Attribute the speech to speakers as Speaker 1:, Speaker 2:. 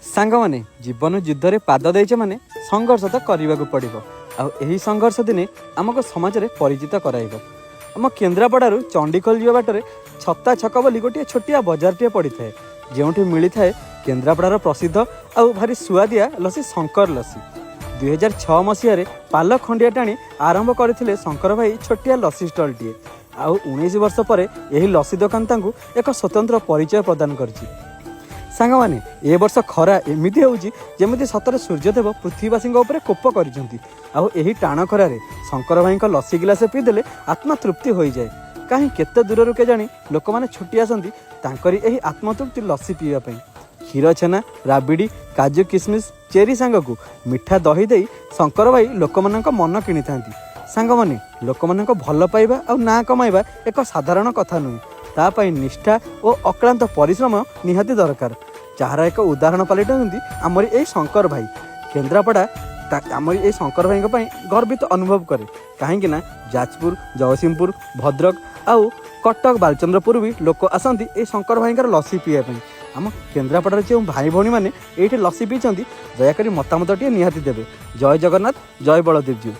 Speaker 1: सांगमाने जीवन युद्ध रे पाद देइछे माने संघर्ष तो करने को पड़ो। आही संघर्ष दिने आमको समाज में परिचित कराइब। आम केन्द्रापड़ारू चंडीखोल जीवा बाटर छत्ता छक बोली गोटे छोटिया बजारटे पड़ी थाए जो मिली थाए केन्द्रापड़ार प्रसिद्ध आउ भारी सुआदिया लसी शंकर लसी। 2006 मसीह पाल खंडिया टाणी आरंभ करथिले शंकर भाई छोटिया लसी स्टलटीए। आउ 19 वर्ष पर यही लसी दुकान तांकु एक स्वतंत्र परिचय प्रदान करछि। सांग माने ए वर्ष खरा एमिति होउछि जेमिति सतरे सूर्यदेव पृथ्वीवासी उपर कोप करिसेंती। आउ एही टाण खरारे शंकर भाई लसी गिलासे पीदेले आत्मा तृप्ति हो जाए। कहीं केते दूर के जानी लोक मैंने छुट्टी आसती तांकरी एही आत्मतृप्ति लसी पीवा पई। क्षीर छेना राबिड़ी काजू किसमिस चेरी सांगकू मिठा दही दे शंकर भाई लोक मन किनी थांती। सांग माने लोक भल पाइबा आ ना कमाइबा एक साधारण कथा नुहे। तापाई निष्ठा और अक्लांत परिश्रम निहाती दरकार। जार एक उदाहरण पलटुंट आमरी ए शंकर भाई। केन्द्रापड़ा आमरी ए शंकर भाई गर्वित अनुभव करे कहीं जाजपुर जगतसिंहपुर भद्रक आउ कटक बालचंद्रपुर भी लोक आसती ए शंकर भाई लसी पीवाई। आम केन्द्रापड़ार जो भाई भौणी मैंने ये लसी पीछे दयाकोरी मतामत निहाती देवे। जय जगन्नाथ जय बलदेव जी।